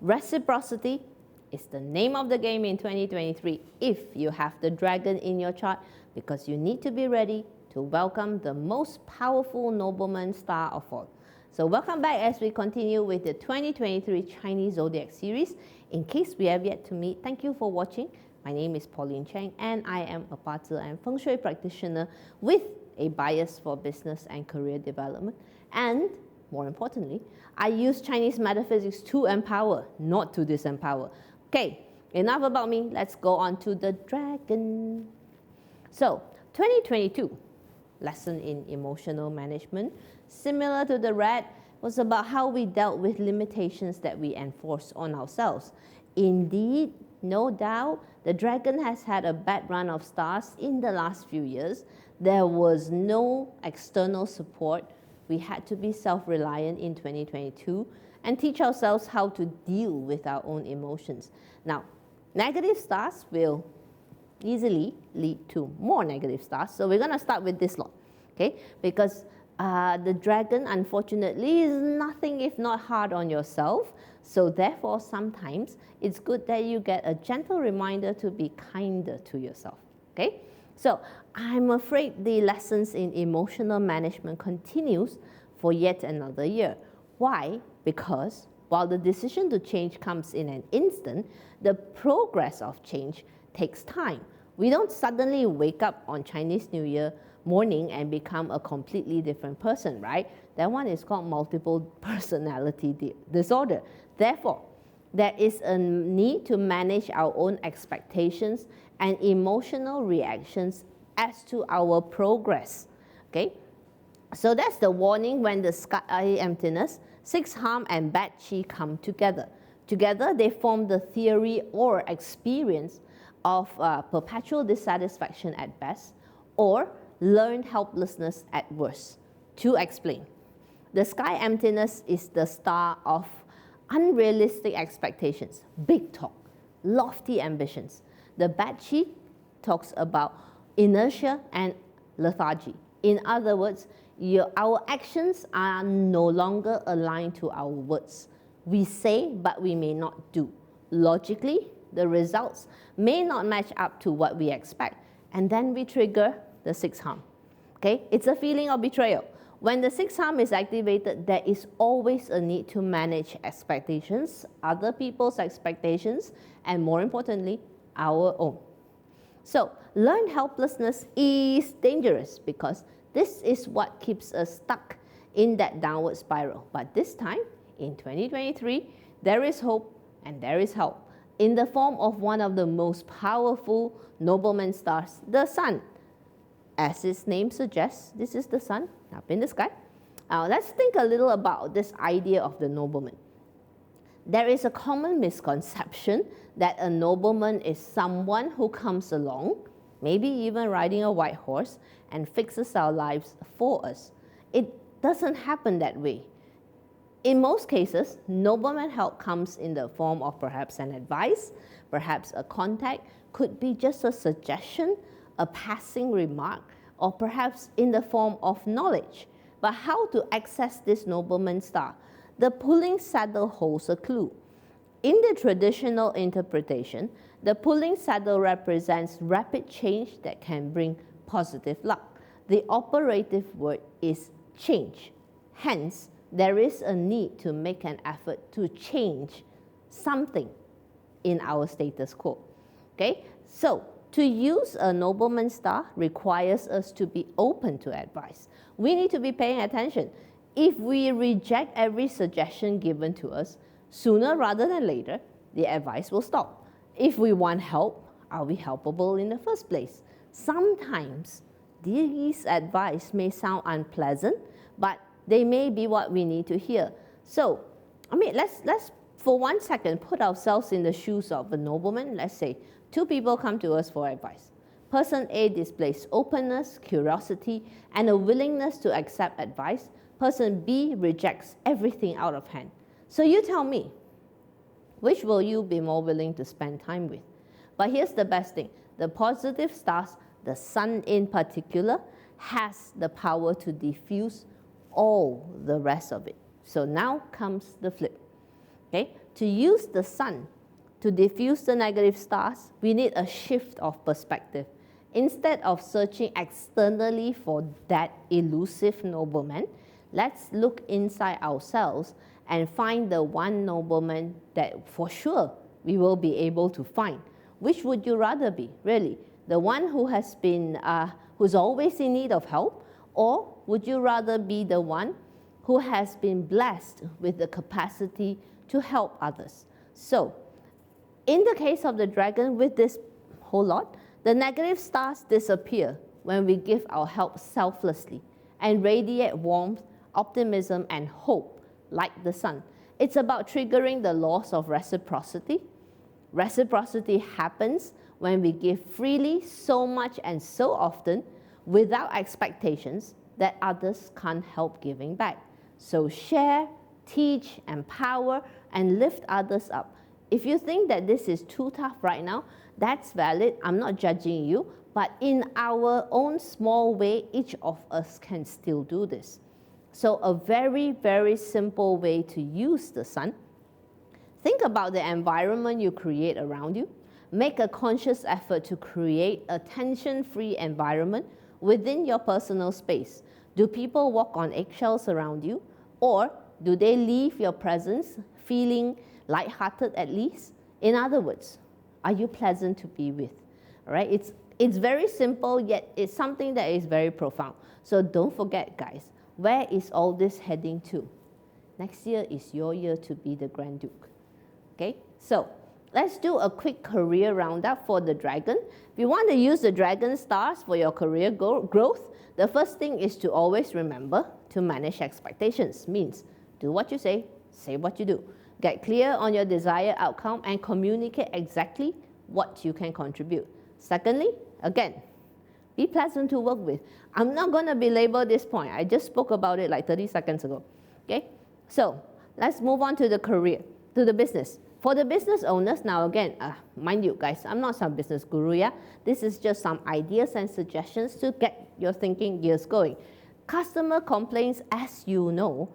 Reciprocity is the name of the game in 2023 if you have the dragon in your chart, because you need to be ready to welcome the most powerful nobleman star of all. So welcome back as we continue with the 2023 Chinese Zodiac series. In case we have yet to meet, thank you for watching. My name is Pauline Cheng and I am a Bazi and Feng Shui practitioner with a bias for business and career development. And more importantly, I use Chinese metaphysics to empower, not to disempower. Okay, enough about me. Let's go on to the dragon. So, 2022, lesson in emotional management, similar to the red, was about how we dealt with limitations that we enforce on ourselves. Indeed, no doubt, the dragon has had a bad run of stars in the last few years. There was no external support. We had to be self-reliant in 2022 and teach ourselves how to deal with our own emotions. Now, negative stars will easily lead to more negative stars. So we're going to start with this lot, okay? Because the dragon, unfortunately, is nothing if not hard on yourself. So therefore, sometimes it's good that you get a gentle reminder to be kinder to yourself, okay? So I'm afraid the lessons in emotional management continues for yet another year. Why? Because while the decision to change comes in an instant, the progress of change takes time. We don't suddenly wake up on Chinese New Year morning and become a completely different person, right? That one is called multiple personality disorder. Therefore, there is a need to manage our own expectations and emotional reactions as to our progress, okay? So that's the warning when the sky emptiness, six harm and bad chi come together. Together, they form the theory or experience of perpetual dissatisfaction at best, or learned helplessness at worst. To explain, the sky emptiness is the star of unrealistic expectations, big talk, lofty ambitions. The bad chi talks about inertia and lethargy. In other words, our actions are no longer aligned to our words. We say, but we may not do. Logically, the results may not match up to what we expect, and then we trigger the sixth harm. Okay? It's a feeling of betrayal. When the sixth harm is activated, there is always a need to manage expectations, other people's expectations, and more importantly, our own. So, learned helplessness is dangerous because this is what keeps us stuck in that downward spiral. But this time, in 2023, there is hope and there is help in the form of one of the most powerful nobleman stars, the sun. As its name suggests, this is the sun up in the sky. Let's think a little about this idea of the nobleman. There is a common misconception that a nobleman is someone who comes along, maybe even riding a white horse, and fixes our lives for us. It doesn't happen that way. In most cases, nobleman help comes in the form of perhaps an advice, perhaps a contact, could be just a suggestion, a passing remark, or perhaps in the form of knowledge. But how to access this nobleman star? The pulling saddle holds a clue. In the traditional interpretation, the pulling saddle represents rapid change that can bring positive luck. The operative word is change. Hence, there is a need to make an effort to change something in our status quo. Okay? So, to use a nobleman star requires us to be open to advice. We need to be paying attention. If we reject every suggestion given to us, sooner rather than later, the advice will stop. If we want help, are we helpable in the first place? Sometimes these advice may sound unpleasant, but they may be what we need to hear. So, let's for 1 second put ourselves in the shoes of a nobleman. Let's say two people come to us for advice. Person A displays openness, curiosity, and a willingness to accept advice. Person B rejects everything out of hand. So you tell me, which will you be more willing to spend time with? But here's the best thing. The positive stars, the sun in particular, has the power to diffuse all the rest of it. So now comes the flip. Okay? to use the sun to diffuse the negative stars, we need a shift of perspective. Instead of searching externally for that elusive nobleman, let's look inside ourselves and find the one nobleman that for sure we will be able to find. Which would you rather be, really? The one who has been, who's always in need of help, or would you rather be the one who has been blessed with the capacity to help others? So, in the case of the dragon, with this whole lot, the negative stars disappear when we give our help selflessly and radiate warmth, optimism, and hope like the sun. It's about triggering the laws of reciprocity. Reciprocity happens when we give freely, so much and so often, without expectations that others can't help giving back. So share, teach, empower, and lift others up. If you think that this is too tough right now, that's valid. I'm not judging you, but in our own small way, each of us can still do this. So a very, very simple way to use the sun. Think about the environment you create around you. Make a conscious effort to create a tension-free environment within your personal space. Do people walk on eggshells around you? Or do they leave your presence feeling lighthearted at least? In other words, are you pleasant to be with? All right? It's very simple, yet it's something that is very profound. So don't forget, guys, where is all this heading to? Next year is your year to be the Grand Duke. Okay? So let's do a quick career roundup for the dragon. If you want to use the dragon stars for your career growth, the first thing is to always remember to manage expectations. Means do what you say what you do. Get clear on your desired outcome and communicate exactly what you can contribute. Secondly, again, be pleasant to work with. I'm not going to belabor this point. I just spoke about it like 30 seconds ago. Okay? So let's move on to the career, to the business. For the business owners, now again, mind you guys, I'm not some business guru, yeah? This is just some ideas and suggestions to get your thinking gears going. Customer complaints, as you know,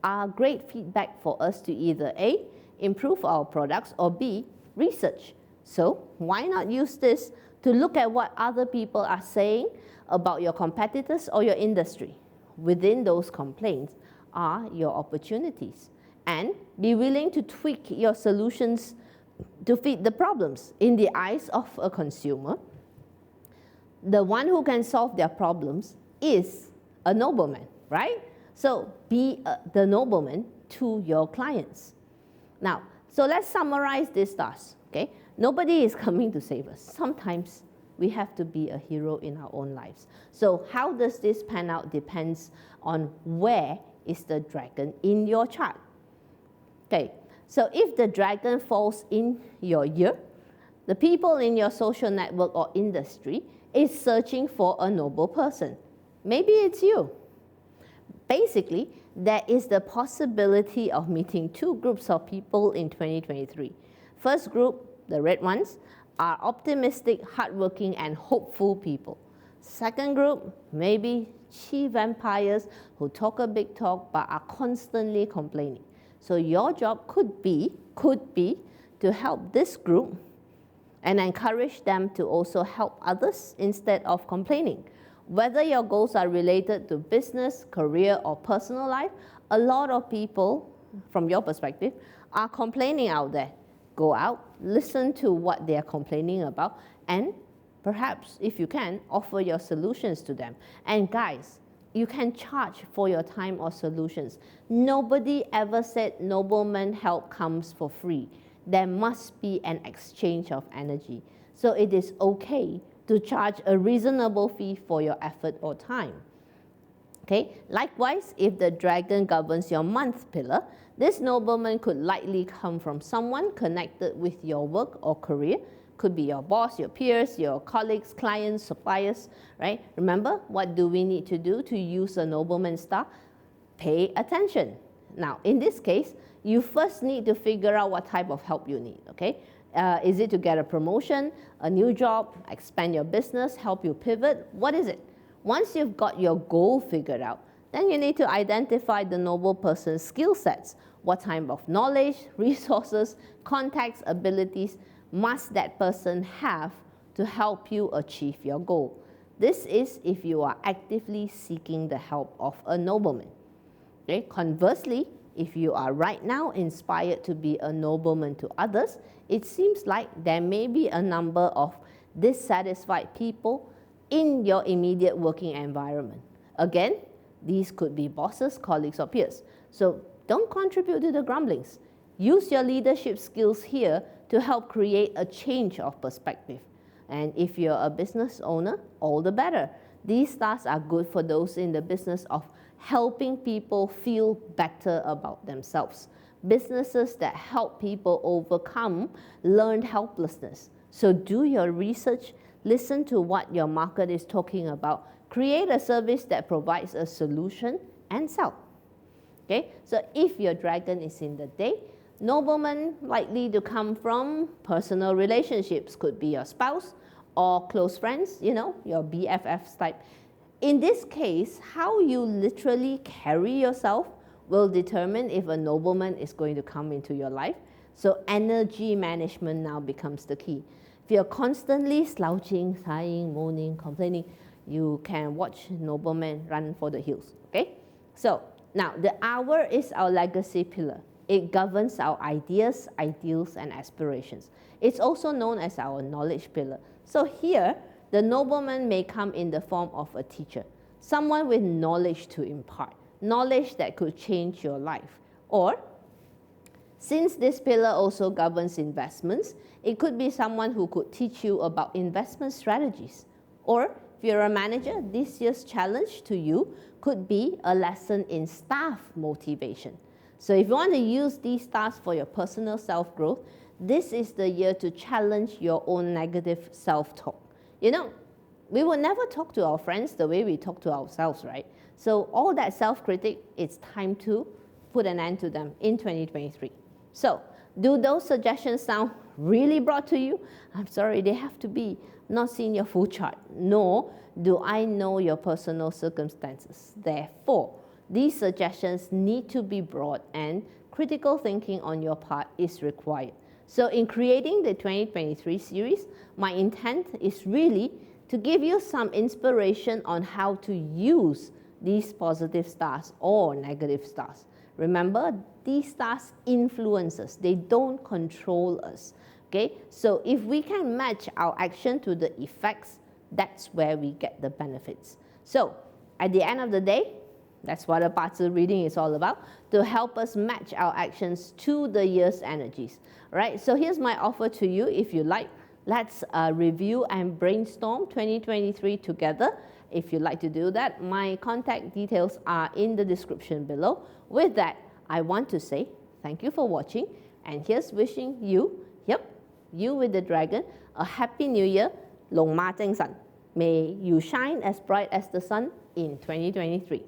are great feedback for us to either A, improve our products, or B, research. So why not use this to look at what other people are saying about your competitors or your industry? Within those complaints are your opportunities. And be willing to tweak your solutions to fit the problems. In the eyes of a consumer, the one who can solve their problems is a nobleman, right? So be the nobleman to your clients. Now, so let's summarize this task, okay? Nobody is coming to save us. Sometimes we have to be a hero in our own lives. So how does this pan out depends on where is the dragon in your chart. Okay, so if the dragon falls in your year, the people in your social network or industry is searching for a noble person. Maybe it's you. Basically, there is the possibility of meeting two groups of people in 2023. First group, the red ones, are optimistic, hardworking, and hopeful people. Second group, maybe chi vampires who talk a big talk but are constantly complaining. So your job could be to help this group and encourage them to also help others instead of complaining. Whether your goals are related to business, career, or personal life, a lot of people, from your perspective, are complaining out there. Go out, listen to what they are complaining about, and perhaps, if you can, offer your solutions to them. And guys, you can charge for your time or solutions. Nobody ever said nobleman help comes for free. There must be an exchange of energy. So it is okay to charge a reasonable fee for your effort or time. Okay? Likewise, if the dragon governs your month pillar, this nobleman could likely come from someone connected with your work or career. Could be your boss, your peers, your colleagues, clients, suppliers, right? Remember, what do we need to do to use a nobleman star? Pay attention. Now, in this case, you first need to figure out what type of help you need, okay? Is it to get a promotion, a new job, expand your business, help you pivot? What is it? Once you've got your goal figured out, then you need to identify the noble person's skill sets. What type of knowledge, resources, contacts, abilities must that person have to help you achieve your goal? This is if you are actively seeking the help of a nobleman. Okay? Conversely, if you are right now inspired to be a nobleman to others, it seems like there may be a number of dissatisfied people in your immediate working environment. Again, these could be bosses, colleagues, or peers. So don't contribute to the grumblings. Use your leadership skills here to help create a change of perspective. And if you're a business owner, all the better. These stars are good for those in the business of helping people feel better about themselves. Businesses that help people overcome learned helplessness. So do your research, listen to what your market is talking about, create a service that provides a solution, and sell. Okay, so if your dragon is in the day, nobleman likely to come from personal relationships, could be your spouse or close friends, your BFFs type. In this case, how you literally carry yourself will determine if a nobleman is going to come into your life. So energy management now becomes the key. If you're constantly slouching, sighing, moaning, complaining, you can watch nobleman run for the hills. Okay, so now the hour is our legacy pillar. It governs our ideas, ideals, and aspirations. It's also known as our knowledge pillar. So here, the nobleman may come in the form of a teacher, someone with knowledge to impart, knowledge that could change your life. Or, since this pillar also governs investments, it could be someone who could teach you about investment strategies. Or, if you're a manager, this year's challenge to you could be a lesson in staff motivation. So if you want to use these stars for your personal self-growth, this is the year to challenge your own negative self-talk. We will never talk to our friends the way we talk to ourselves, right? So all that self-critic, it's time to put an end to them in 2023. So do those suggestions sound really broad to you? I'm sorry, they have to be. Not seeing your full chart, nor do I know your personal circumstances. Therefore, these suggestions need to be broad and critical thinking on your part is required. So in creating the 2023 series, my intent is really to give you some inspiration on how to use these positive stars or negative stars. Remember, these stars influence us. They don't control us. Okay, so if we can match our action to the effects, that's where we get the benefits. So at the end of the day, that's what a Bazi reading is all about, to help us match our actions to the year's energies. Right? So here's my offer to you. If you like, let's review and brainstorm 2023 together. If you'd like to do that, my contact details are in the description below. With that, I want to say thank you for watching, and here's wishing you, you with the dragon, a happy new year, 龍馬精神. May you shine as bright as the sun in 2023.